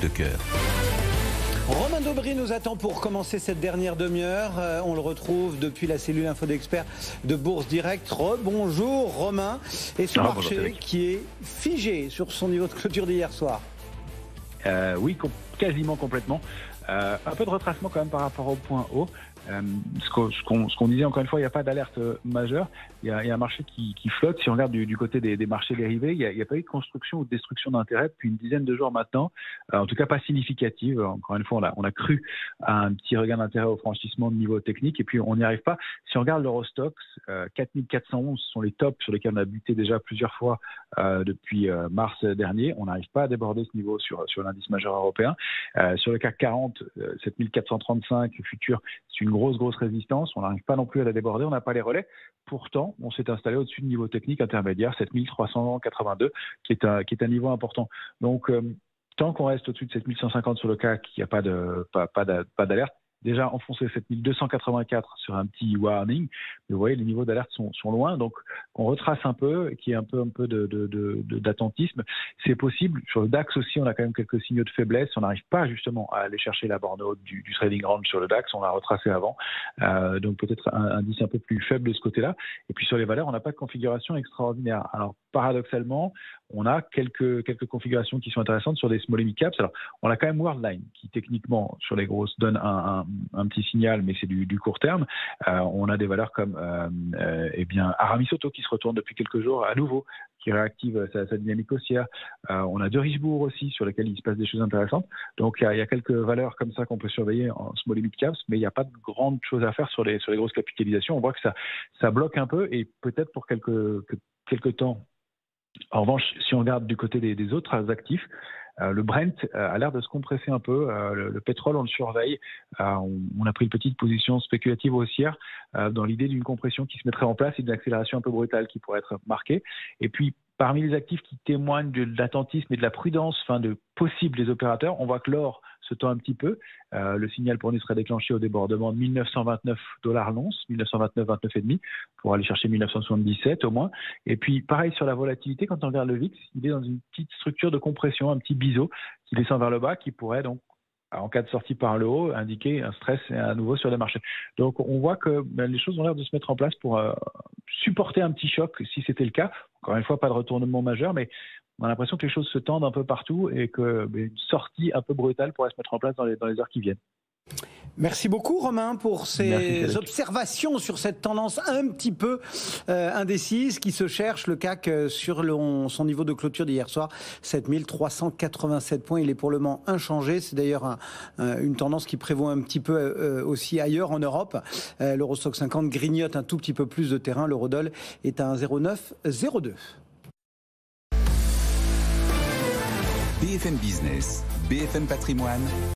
de cœur. Romain Daubry nous attend pour commencer cette dernière demi-heure. On le retrouve depuis la cellule Info d'Experts de Bourse Direct. Bonjour Romain. Et ce marché qui est figé sur son niveau de clôture d'hier soir. Oui, quasiment complètement. Un peu de retracement quand même par rapport au point haut. Ce qu'on disait encore une fois, il n'y a pas d'alerte majeure. Il y a un marché qui flotte. Si on regarde du côté des marchés dérivés, il n'y a pas eu de construction ou de destruction d'intérêt depuis une dizaine de jours maintenant. En tout cas, pas significative. Encore une fois, on a cru à un petit regain d'intérêt au franchissement de niveau technique et puis on n'y arrive pas. Si on regarde l'Eurostoxx, 4411 sont les tops sur lesquels on a buté déjà plusieurs fois depuis mars dernier. On n'arrive pas à déborder ce niveau sur l'indice majeur européen. Sur le CAC 40, 7435 futur, c'est une grosse résistance. On n'arrive pas non plus à la déborder. On n'a pas les relais. Pourtant, on s'est installé au-dessus du niveau technique intermédiaire, 7382, qui est un niveau important. Donc, tant qu'on reste au-dessus de 7150 sur le CAC, il n'y a pas d'alerte. Déjà enfoncé 7284 sur un petit warning, mais vous voyez les niveaux d'alerte sont loin, donc on retrace un peu, qu'il y ait un peu d'attentisme, c'est possible. Sur le DAX aussi, on a quand même quelques signaux de faiblesse, on n'arrive pas justement à aller chercher la borne haute du trading range sur le DAX, on l'a retracé avant, donc peut-être un indice un peu plus faible de ce côté-là. Et puis sur les valeurs, on n'a pas de configuration extraordinaire. Alors paradoxalement, on a quelques configurations qui sont intéressantes sur des small et mid caps. Alors on a quand même Worldline qui techniquement sur les grosses donne un petit signal, mais c'est du court terme. On a des valeurs comme Aramisauto qui se retourne depuis quelques jours à nouveau, qui réactive sa dynamique haussière. On a De Richebourg aussi sur lesquels il se passe des choses intéressantes. Donc il y a quelques valeurs comme ça qu'on peut surveiller en small et mid caps, mais il n'y a pas de grandes choses à faire sur les grosses capitalisations. On voit que ça bloque un peu et peut-être pour quelques temps. En revanche, si on regarde du côté des autres actifs, le Brent a l'air de se compresser un peu. Le pétrole, on le surveille. On a pris une petite position spéculative haussière dans l'idée d'une compression qui se mettrait en place et d'une accélération un peu brutale qui pourrait être marquée. Et puis, parmi les actifs qui témoignent de l'attentisme et de la prudence de possibles des opérateurs, on voit que l'or se tend un petit peu. Le signal pour nous serait déclenché au débordement de 1929 $ l'once, 1929,29,5, pour aller chercher 1977 au moins. Et puis, pareil sur la volatilité, quand on regarde le VIX, il est dans une petite structure de compression, un petit biseau qui descend vers le bas, qui pourrait donc, en cas de sortie par le haut, indiquer un stress à nouveau sur les marchés. Donc on voit que les choses ont l'air de se mettre en place pour supporter un petit choc si c'était le cas. Encore une fois, pas de retournement majeur, mais on a l'impression que les choses se tendent un peu partout et qu'une sortie un peu brutale pourrait se mettre en place dans les heures qui viennent. Merci beaucoup Romain pour ces observations sur cette tendance un petit peu indécise qui se cherche. Le CAC sur son niveau de clôture d'hier soir, 7387 points. Il est pour le moment inchangé. C'est d'ailleurs une tendance qui prévaut un petit peu aussi ailleurs en Europe. L'Eurostoxx 50 grignote un tout petit peu plus de terrain. L'eurodoll est à 1,0902. BFM Business, BFM Patrimoine,